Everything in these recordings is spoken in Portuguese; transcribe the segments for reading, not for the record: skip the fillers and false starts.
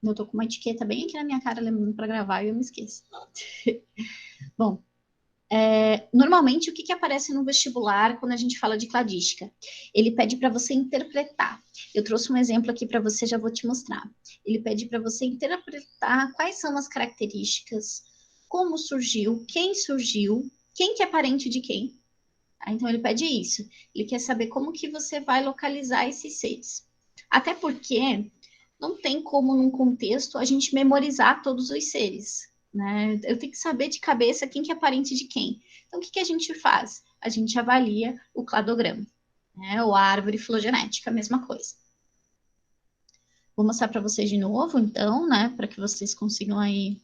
Eu tô com uma etiqueta bem aqui na minha cara, lembrando para gravar, e eu me esqueço. Bom, normalmente, o que aparece no vestibular quando a gente fala de cladística? Ele pede para você interpretar. Eu trouxe um exemplo aqui para você, já vou te mostrar. Ele pede para você interpretar quais são as características, como surgiu, quem que é parente de quem. Então, ele pede isso. Ele quer saber como que você vai localizar esses seres. Até porque não tem como, num contexto, a gente memorizar todos os seres, né? Eu tenho que saber de cabeça quem que é parente de quem. Então, o que a gente faz? A gente avalia o cladograma, né? Ou a árvore filogenética, a mesma coisa. Vou mostrar para vocês de novo, então, né? Para que vocês consigam aí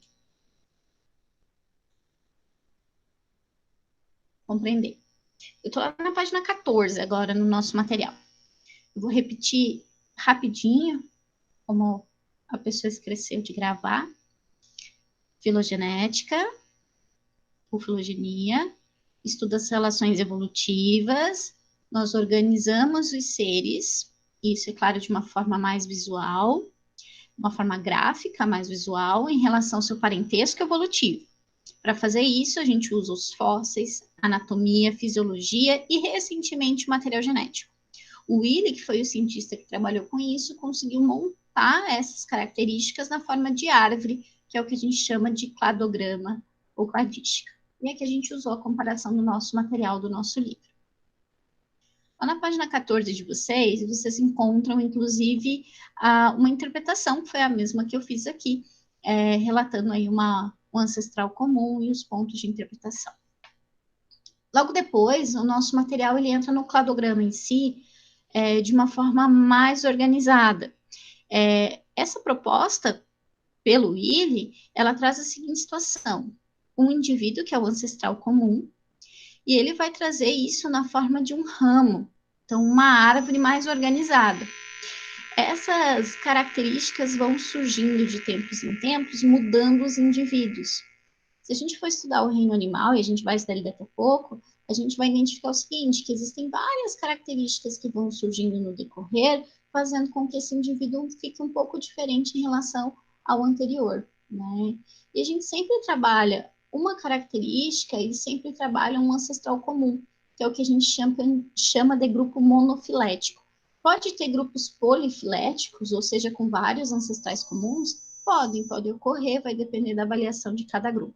compreender. Eu estou lá na página 14 agora, no nosso material. Eu vou repetir rapidinho, como a pessoa esqueceu de gravar. Filogenética, ou filogenia, estuda as relações evolutivas, nós organizamos os seres, isso é claro de uma forma mais visual, uma forma gráfica mais visual, em relação ao seu parentesco evolutivo. Para fazer isso, a gente usa os fósseis, anatomia, fisiologia e, recentemente, o material genético. O Willi, que foi o cientista que trabalhou com isso, conseguiu montar essas características na forma de árvore, que é o que a gente chama de cladograma ou cladística. E aqui a gente usou a comparação do nosso material, do nosso livro. Lá na página 14 de vocês encontram, inclusive, uma interpretação, que foi a mesma que eu fiz aqui, relatando aí um ancestral comum e os pontos de interpretação. Logo depois, o nosso material ele entra no cladograma em si, de uma forma mais organizada. Essa proposta, pelo Willi, ela traz a seguinte situação: um indivíduo que é o ancestral comum, e ele vai trazer isso na forma de um ramo, então uma árvore mais organizada. Essas características vão surgindo de tempos em tempos, mudando os indivíduos. Se a gente for estudar o reino animal, e a gente vai estudar ele daqui a pouco, a gente vai identificar o seguinte, que existem várias características que vão surgindo no decorrer, fazendo com que esse indivíduo fique um pouco diferente em relação ao anterior, né? E a gente sempre trabalha uma característica e sempre trabalha um ancestral comum, que é o que a gente chama de grupo monofilético. Pode ter grupos polifiléticos, ou seja, com vários ancestrais comuns? Pode ocorrer, vai depender da avaliação de cada grupo.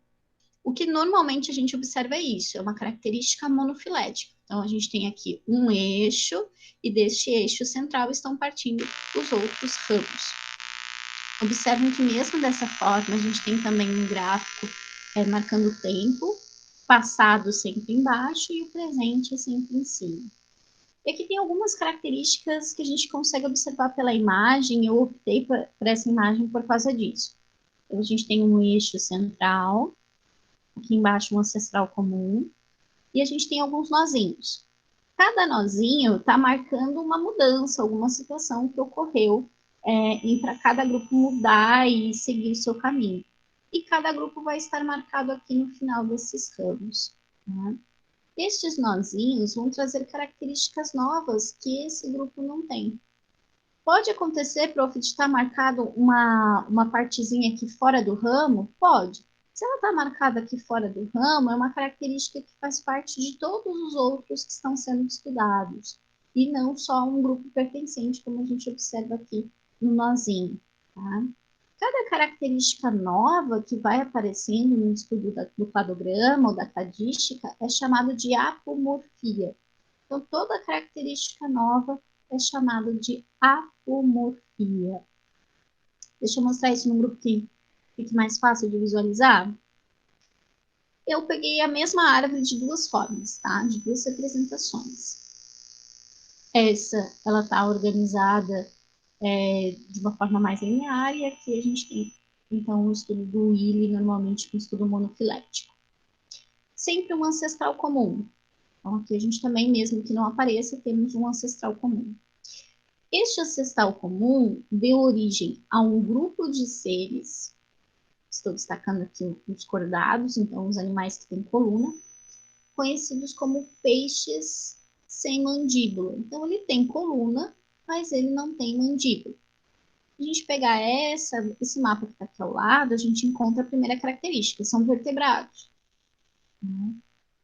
O que normalmente a gente observa é isso, é uma característica monofilética. Então, a gente tem aqui um eixo, e deste eixo central estão partindo os outros ramos. Observem que mesmo dessa forma, a gente tem também um gráfico marcando o tempo, passado sempre embaixo e o presente sempre em cima. E aqui tem algumas características que a gente consegue observar pela imagem, eu optei por essa imagem por causa disso. Então, a gente tem um eixo central, aqui embaixo um ancestral comum, e a gente tem alguns nozinhos. Cada nozinho está marcando uma mudança, alguma situação que ocorreu, e para cada grupo mudar e seguir o seu caminho. E cada grupo vai estar marcado aqui no final desses ramos, né? Estes nozinhos vão trazer características novas que esse grupo não tem. Pode acontecer, prof, de estar marcado uma partezinha aqui fora do ramo? Pode. Se ela está marcada aqui fora do ramo, é uma característica que faz parte de todos os outros que estão sendo estudados, e não só um grupo pertencente, como a gente observa aqui no nozinho, tá? Cada característica nova que vai aparecendo no estudo do cladograma ou da cladística é chamada de apomorfia. Então, toda característica nova é chamada de apomorfia. Deixa eu mostrar isso num grupo que fique mais fácil de visualizar. Eu peguei a mesma árvore de duas formas, tá? De duas representações. Essa, ela está organizada de uma forma mais linear, e aqui a gente tem, então, o estudo do Willi, normalmente um estudo monofilético. Sempre um ancestral comum. Então, aqui a gente também, mesmo que não apareça, temos um ancestral comum. Este ancestral comum deu origem a um grupo de seres, estou destacando aqui os cordados, então os animais que têm coluna, conhecidos como peixes sem mandíbula. Então, ele tem coluna, mas ele não tem mandíbula. Se a gente pegar esse mapa que está aqui ao lado, a gente encontra a primeira característica, são vertebrados. Né?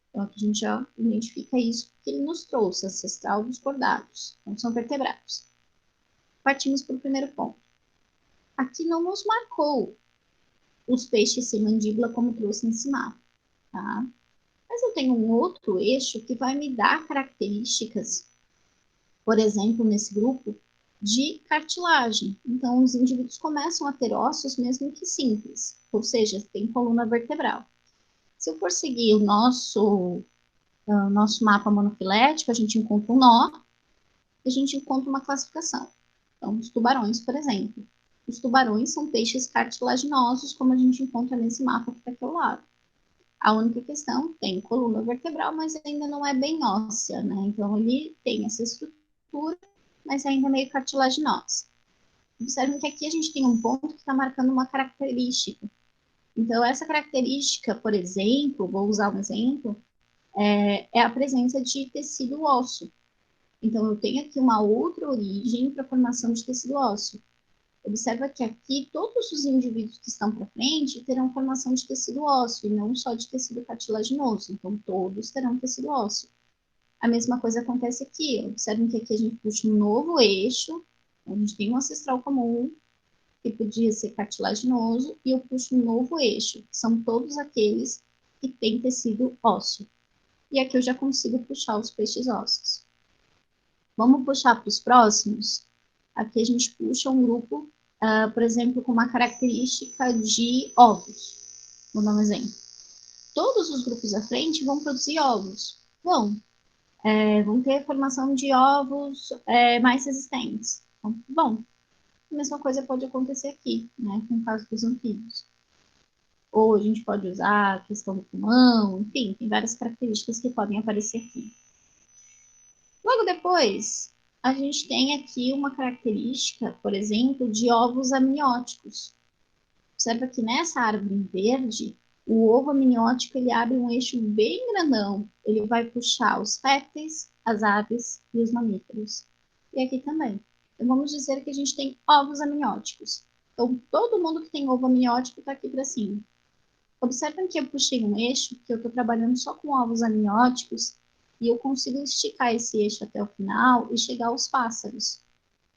Então, aqui a gente já identifica isso, porque ele nos trouxe ancestral dos cordados. Então, são vertebrados. Partimos para o primeiro ponto. Aqui não nos marcou os peixes sem mandíbula, como trouxe nesse mapa, tá? Mas eu tenho um outro eixo que vai me dar características, por exemplo, nesse grupo, de cartilagem. Então, os indivíduos começam a ter ossos, mesmo que simples, ou seja, tem coluna vertebral. Se eu for seguir o nosso mapa monofilético, a gente encontra um nó, e a gente encontra uma classificação. Então, os tubarões, por exemplo. Os tubarões são peixes cartilaginosos, como a gente encontra nesse mapa que está aqui ao lado. A única questão, tem coluna vertebral, mas ainda não é bem óssea, né? Então, ele tem essa estrutura, mas ainda é meio cartilaginosa. Observem que aqui a gente tem um ponto que está marcando uma característica. Então, essa característica, por exemplo, vou usar um exemplo, é a presença de tecido ósseo. Então, eu tenho aqui uma outra origem para a formação de tecido ósseo. Observa que aqui todos os indivíduos que estão para frente terão formação de tecido ósseo e não só de tecido cartilaginoso. Então, todos terão tecido ósseo. A mesma coisa acontece aqui. Observem que aqui a gente puxa um novo eixo. A gente tem um ancestral comum, que podia ser cartilaginoso, e eu puxo um novo eixo, que são todos aqueles que têm tecido ósseo. E aqui eu já consigo puxar os peixes ósseos. Vamos puxar para os próximos? Aqui a gente puxa um grupo, por exemplo, com uma característica de ovos. Vou dar um exemplo. Todos os grupos à frente vão produzir ovos. Vão ter formação de ovos mais resistentes. Então, bom, a mesma coisa pode acontecer aqui, né, com o caso dos anfíbios. Ou a gente pode usar a questão do pulmão, enfim, tem várias características que podem aparecer aqui. Logo depois, a gente tem aqui uma característica, por exemplo, de ovos amnióticos. Observa que nessa árvore em verde, o ovo amniótico ele abre um eixo bem grandão. Ele vai puxar os répteis, as aves e os mamíferos. E aqui também. Então, vamos dizer que a gente tem ovos amnióticos. Então, todo mundo que tem ovo amniótico está aqui para cima. Observem que eu puxei um eixo, que eu estou trabalhando só com ovos amnióticos, e eu consigo esticar esse eixo até o final e chegar aos pássaros.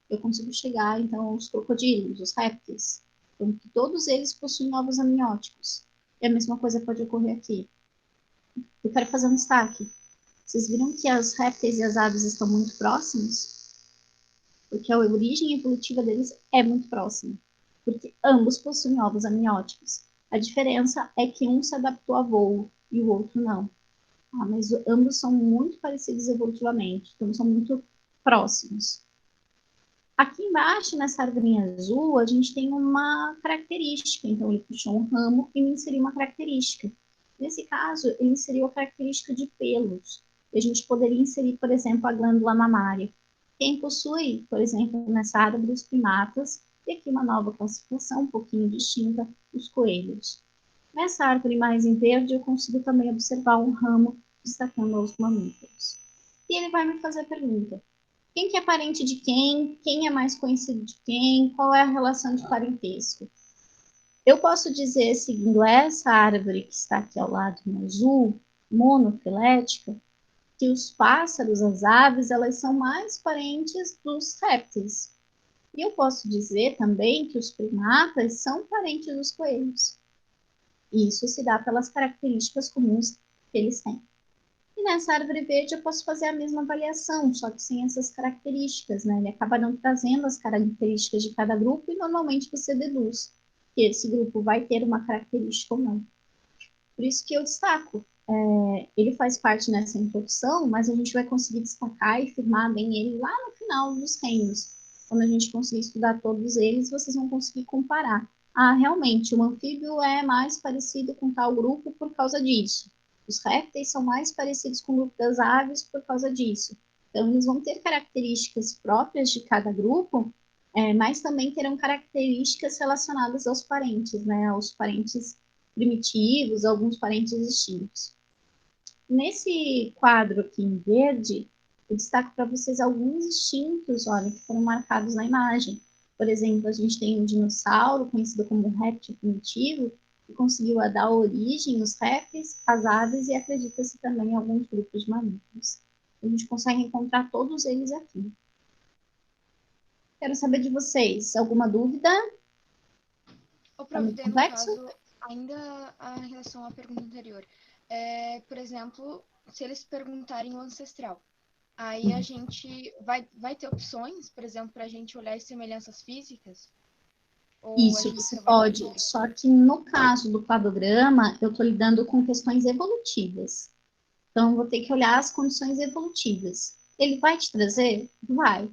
Eu consigo chegar, então, aos crocodilos, os répteis. Então, todos eles possuem ovos amnióticos. E a mesma coisa pode ocorrer aqui. Eu quero fazer um destaque. Vocês viram que os répteis e as aves estão muito próximos? Porque a origem evolutiva deles é muito próxima. Porque ambos possuem ovos amnióticos. A diferença é que um se adaptou a voo e o outro não. Mas ambos são muito parecidos evolutivamente, então são muito próximos. Aqui embaixo, nessa arvorinha azul, a gente tem uma característica. Então, ele puxou um ramo e me inseriu uma característica. Nesse caso, ele inseriu a característica de pelos. E a gente poderia inserir, por exemplo, a glândula mamária. Quem possui, por exemplo, nessa árvore, os primatas, e aqui uma nova classificação, um pouquinho distinta, os coelhos. Nessa árvore mais em verde, eu consigo também observar um ramo destacando aos mamíferos. E ele vai me fazer a pergunta: quem que é parente de quem? Quem é mais conhecido de quem? Qual é a relação de parentesco? Eu posso dizer, seguindo essa árvore que está aqui ao lado no azul, monofilética, que os pássaros, as aves, elas são mais parentes dos répteis. E eu posso dizer também que os primatas são parentes dos coelhos. E isso se dá pelas características comuns que eles têm. E nessa árvore verde eu posso fazer a mesma avaliação, só que sem essas características, né? Ele acaba não trazendo as características de cada grupo e normalmente você deduz que esse grupo vai ter uma característica ou não. Por isso que eu destaco. Ele faz parte nessa introdução, mas a gente vai conseguir destacar e firmar bem ele lá no final dos reinos. Quando a gente conseguir estudar todos eles, vocês vão conseguir comparar. Ah, realmente, o anfíbio é mais parecido com tal grupo por causa disso. Os répteis são mais parecidos com o grupo das aves por causa disso. Então, eles vão ter características próprias de cada grupo, mas também terão características relacionadas aos parentes, né? Aos parentes primitivos, alguns parentes extintos. Nesse quadro aqui em verde, eu destaco para vocês alguns extintos, olha, que foram marcados na imagem. Por exemplo, a gente tem um dinossauro, conhecido como réptil primitivo, que conseguiu dar origem aos répteis, às aves e acredita-se também em alguns grupos de mamíferos. A gente consegue encontrar todos eles aqui. Quero saber de vocês. Alguma dúvida? Ô, Está prof, muito daí no complexo? caso, ainda em relação à pergunta anterior, por exemplo, se eles perguntarem o ancestral, aí a gente vai ter opções, por exemplo, para a gente olhar as semelhanças físicas? Ou a Isso, gente você só vai ter pode. que... Só que no caso do cladograma, eu estou lidando com questões evolutivas. Então, vou ter que olhar as condições evolutivas. Ele vai te trazer? Vai.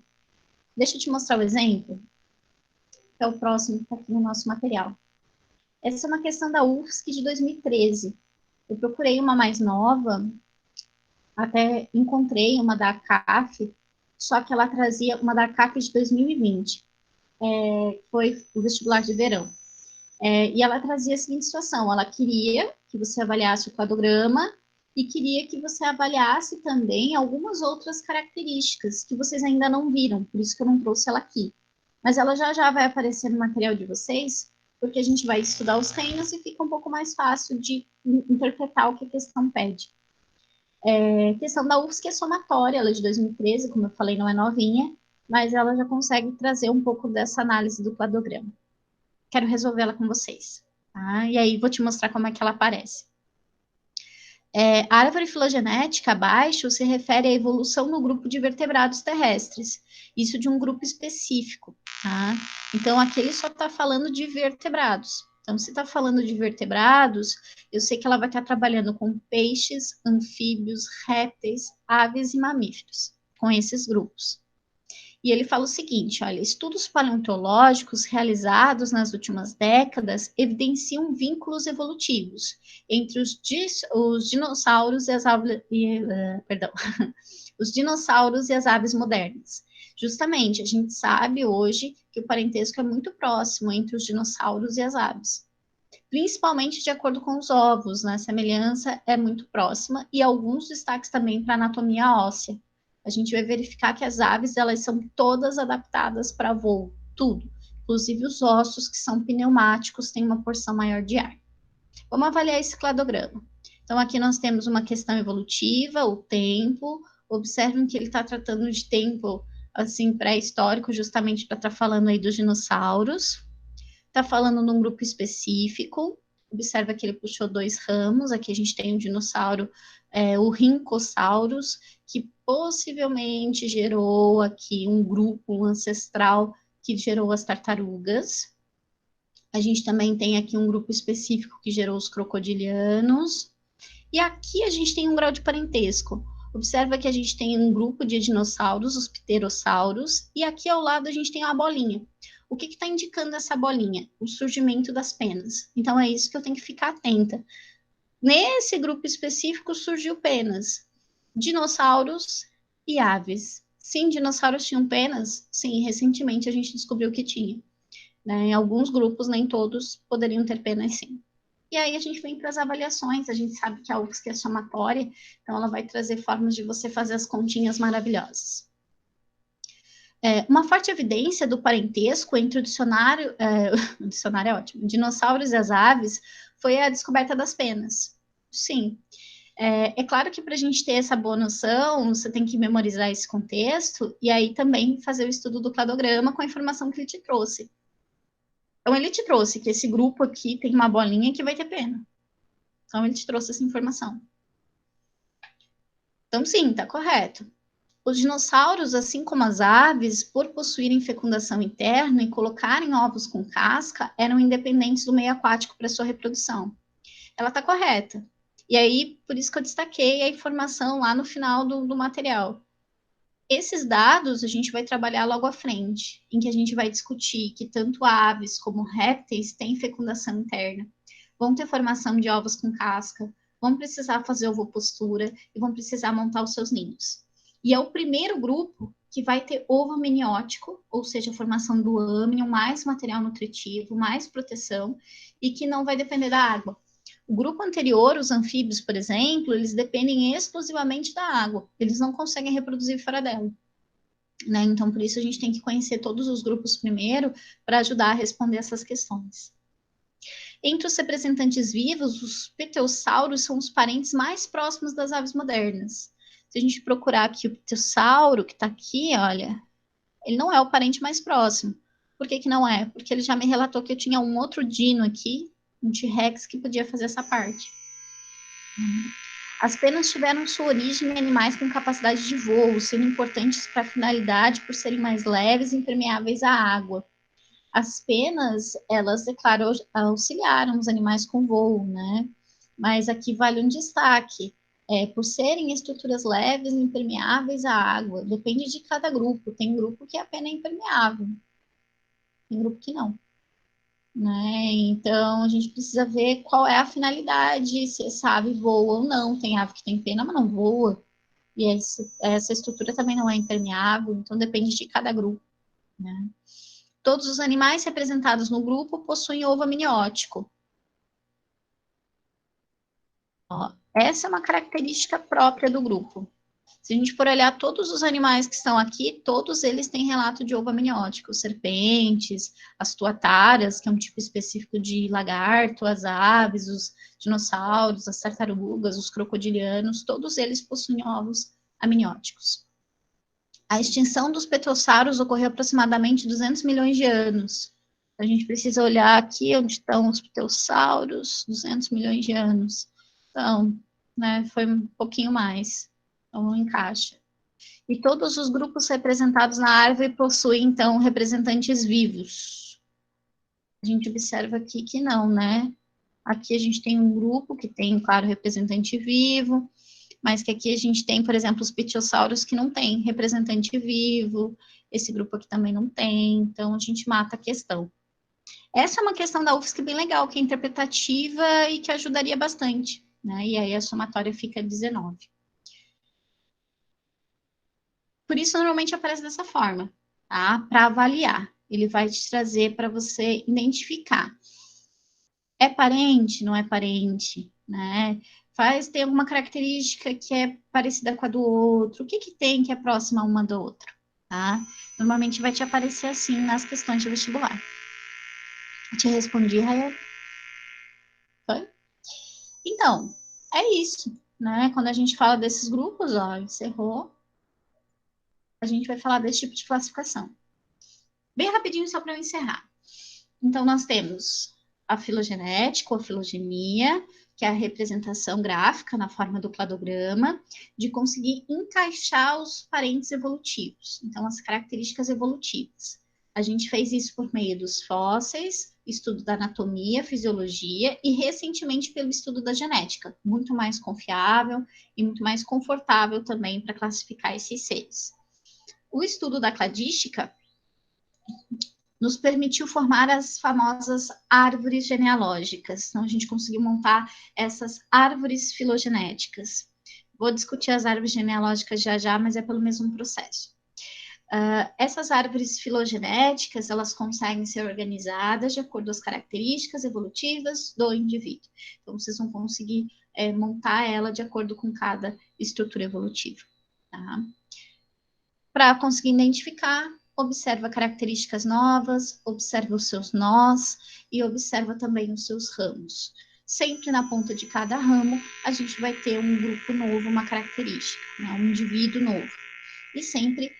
Deixa eu te mostrar o exemplo, que é o próximo que está aqui no nosso material. Essa é uma questão da UFSC de 2013. Eu procurei uma mais nova, até encontrei uma da CAF, só que ela trazia uma da CAF de 2020. Foi o vestibular de verão. E ela trazia a seguinte situação: ela queria que você avaliasse o cladograma e queria que você avaliasse também algumas outras características que vocês ainda não viram, por isso que eu não trouxe ela aqui. Mas ela já já vai aparecer no material de vocês, porque a gente vai estudar os reinos e fica um pouco mais fácil de interpretar o que a questão pede. A questão da UFSC é somatória, ela é de 2013, como eu falei, não é novinha, mas ela já consegue trazer um pouco dessa análise do cladograma. Quero resolvê-la com vocês. Tá? E aí vou te mostrar como é que ela aparece. A árvore filogenética abaixo se refere à evolução no grupo de vertebrados terrestres, isso de um grupo específico. Tá? Então, aqui ele só está falando de vertebrados. Então, se está falando de vertebrados, eu sei que ela vai estar trabalhando com peixes, anfíbios, répteis, aves e mamíferos, com esses grupos. E ele fala o seguinte: olha, estudos paleontológicos realizados nas últimas décadas evidenciam vínculos evolutivos entre os dinossauros e as aves, os dinossauros e as aves modernas. Justamente, a gente sabe hoje que o parentesco é muito próximo entre os dinossauros e as aves, principalmente de acordo com os ovos, né? A semelhança é muito próxima e alguns destaques também para a anatomia óssea. A gente vai verificar que as aves, elas são todas adaptadas para voo, tudo. Inclusive os ossos, que são pneumáticos, têm uma porção maior de ar. Vamos avaliar esse cladograma. Então, aqui nós temos uma questão evolutiva, o tempo. Observem que ele está tratando de tempo, assim, pré-histórico, justamente para estar falando aí dos dinossauros. Está falando num grupo específico. Observa que ele puxou dois ramos. Aqui a gente tem um dinossauro, o Rhincosaurus, que possivelmente gerou aqui um grupo, um ancestral que gerou as tartarugas. A gente também tem aqui um grupo específico que gerou os crocodilianos. E aqui a gente tem um grau de parentesco. Observa que a gente tem um grupo de dinossauros, os pterossauros, e aqui ao lado a gente tem uma bolinha. O que está indicando essa bolinha? O surgimento das penas. Então é isso que eu tenho que ficar atenta. Nesse grupo específico surgiu penas. Dinossauros e aves. Sim, dinossauros tinham penas? Sim, recentemente a gente descobriu que tinha. Né? Em alguns grupos, nem todos poderiam ter penas, sim. E aí a gente vem para as avaliações, a gente sabe que a UFSC é somatória, então ela vai trazer formas de você fazer as continhas maravilhosas. Uma forte evidência do parentesco entre o dicionário, o dicionário é ótimo, dinossauros e as aves, foi a descoberta das penas. Sim. É claro que para a gente ter essa boa noção, você tem que memorizar esse contexto e aí também fazer o estudo do cladograma com a informação que ele te trouxe. Então, ele te trouxe que esse grupo aqui tem uma bolinha que vai ter pena. Então, ele te trouxe essa informação. Então, sim, está correto. Os dinossauros, assim como as aves, por possuírem fecundação interna e colocarem ovos com casca, eram independentes do meio aquático para sua reprodução. Ela está correta. E aí, por isso que eu destaquei a informação lá no final do material. Esses dados a gente vai trabalhar logo à frente, em que a gente vai discutir que tanto aves como répteis têm fecundação interna, vão ter formação de ovos com casca, vão precisar fazer ovopostura e vão precisar montar os seus ninhos. E é o primeiro grupo que vai ter ovo amniótico, ou seja, a formação do âmnion, mais material nutritivo, mais proteção, e que não vai depender da água. O grupo anterior, os anfíbios, por exemplo, eles dependem exclusivamente da água. Eles não conseguem reproduzir fora dela. né? Então, por isso a gente tem que conhecer todos os grupos primeiro para ajudar a responder essas questões. Entre os representantes vivos, os pterossauros são os parentes mais próximos das aves modernas. Se a gente procurar aqui o pterossauro, que está aqui, olha, ele não é o parente mais próximo. Por que que não é? Porque ele já me relatou que eu tinha um outro dino aqui, um T-Rex, que podia fazer essa parte. As penas tiveram sua origem em animais com capacidade de voo, sendo importantes para a finalidade por serem mais leves e impermeáveis à água. As penas, elas, é claro, auxiliaram os animais com voo, né? Mas aqui vale um destaque. Por serem estruturas leves e impermeáveis à água, depende de cada grupo. Tem grupo que a pena é impermeável, tem grupo que não. Né? Então, a gente precisa ver qual é a finalidade, se essa ave voa ou não. Tem ave que tem pena, mas não voa. E essa estrutura também não é impermeável, então depende de cada grupo. Né? Todos os animais representados no grupo possuem ovo amniótico. Ó, essa é uma característica própria do grupo. Se a gente for olhar todos os animais que estão aqui, todos eles têm relato de ovo amniótico. Serpentes, as tuataras, que é um tipo específico de lagarto, as aves, os dinossauros, as tartarugas, os crocodilianos, todos eles possuem ovos amnióticos. A extinção dos pterossauros ocorreu aproximadamente 200 milhões de anos. A gente precisa olhar aqui onde estão os pterossauros, 200 milhões de anos. Então, né, foi um pouquinho mais. Então, não encaixa. E todos os grupos representados na árvore possuem, então, representantes vivos. A gente observa aqui que não, né? Aqui a gente tem um grupo que tem, claro, representante vivo, mas que aqui a gente tem, por exemplo, os pterossauros que não tem representante vivo, esse grupo aqui também não tem, então a gente mata a questão. Essa é uma questão da UFSC bem legal, que é interpretativa e que ajudaria bastante, né? E aí a somatória fica 19. Por isso, normalmente aparece dessa forma, tá? Para avaliar. Ele vai te trazer para você identificar. É parente? Não é parente? Né? Tem alguma característica que é parecida com a do outro? O que que tem que é próxima uma do outro? Tá? Normalmente vai te aparecer assim nas questões de vestibular. Te respondi, Raia? Foi? Então, é isso, né? Quando a gente fala desses grupos, ó, encerrou, a gente vai falar desse tipo de classificação. Bem rapidinho, só para eu encerrar. Então, nós temos a filogenética, ou a filogenia, que é a representação gráfica na forma do cladograma, de conseguir encaixar os parentes evolutivos, então as características evolutivas. A gente fez isso por meio dos fósseis, estudo da anatomia, fisiologia e recentemente pelo estudo da genética, muito mais confiável e muito mais confortável também para classificar esses seres. O estudo da cladística nos permitiu formar as famosas árvores genealógicas. Então, a gente conseguiu montar essas árvores filogenéticas. Vou discutir as árvores genealógicas já já, mas é pelo mesmo processo. Essas árvores filogenéticas, elas conseguem ser organizadas de acordo com as características evolutivas do indivíduo. Então, vocês vão conseguir montar ela de acordo com cada estrutura evolutiva. Tá? Para conseguir identificar, observa características novas, observa os seus nós e observa também os seus ramos. Sempre na ponta de cada ramo, a gente vai ter um grupo novo, uma característica, né? Um indivíduo novo. E sempre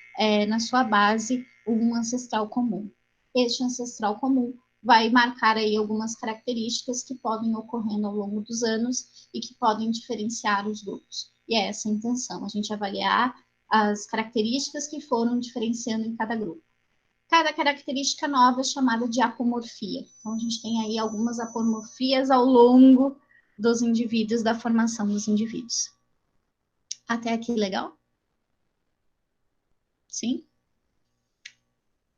na sua base, um ancestral comum. Este ancestral comum vai marcar aí algumas características que podem ocorrendo ao longo dos anos e que podem diferenciar os grupos. E é essa a intenção, a gente avaliar as características que foram diferenciando em cada grupo. Cada característica nova é chamada de apomorfia. Então, a gente tem aí algumas apomorfias ao longo dos indivíduos, da formação dos indivíduos. Até aqui, legal? Sim?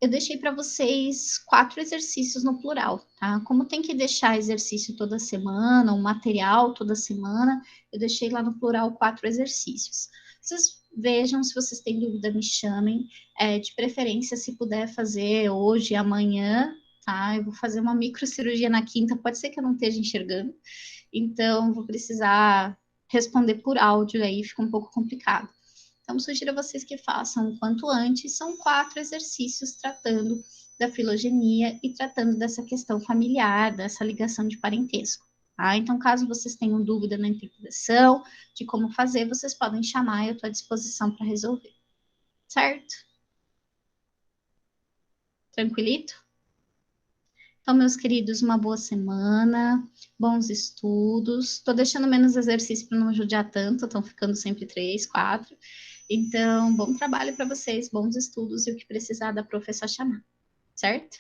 Eu deixei para vocês 4 exercícios no plural, tá? Como tem que deixar exercício toda semana, um material toda semana, eu deixei lá no plural 4 exercícios. Vocês vejam, se vocês têm dúvida, me chamem. De preferência, se puder fazer hoje, amanhã, tá? Eu vou fazer uma microcirurgia na quinta, pode ser que eu não esteja enxergando, então vou precisar responder por áudio, aí fica um pouco complicado. Então, sugiro a vocês que façam o quanto antes. São 4 exercícios tratando da filogenia e tratando dessa questão familiar, dessa ligação de parentesco. Tá? Então, caso vocês tenham dúvida na interpretação, de como fazer, vocês podem chamar, eu estou à disposição para resolver. Certo? Tranquilito? Então, meus queridos, uma boa semana, bons estudos. Estou deixando menos exercício para não judiar tanto, estão ficando sempre 3, 4. Então, bom trabalho para vocês, bons estudos e o que precisar da prof é só chamar, certo?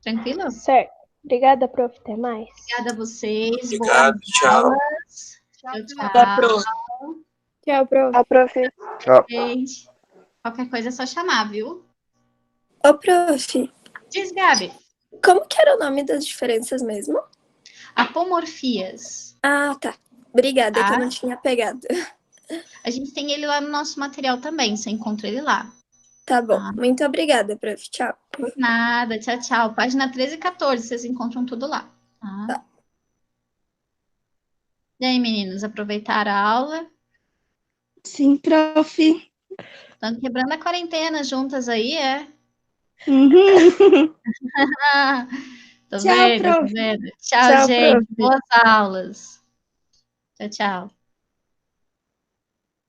Tranquilo? Certo. Obrigada, prof. Até mais. Obrigada a vocês. Obrigado, Boas tchau. aulas. Tchau, Tchau, tchau. tchau. Tchau, prof. Ó, prof. Tchau. Gente, qualquer coisa é só chamar, viu? Ô, prof, Diz, Gabi. como que era o nome das diferenças mesmo? Apomorfias. Ah, tá. Obrigada, que Tá. eu não tinha pegado. A gente tem ele lá no nosso material também, você encontra ele lá. Tá bom. Ah. Muito obrigada, prof. Tchau. Por nada, tchau, tchau. Página 13 e 14, vocês encontram tudo lá. Tá? Tá. E aí, meninos, aproveitaram a aula? Sim, prof. Estão quebrando a quarentena juntas aí, é? Uhum. Tô Tchau, vendo, tô prof. vendo. Tchau, Tchau, gente. prof. Boas aulas. Tchau, tchau.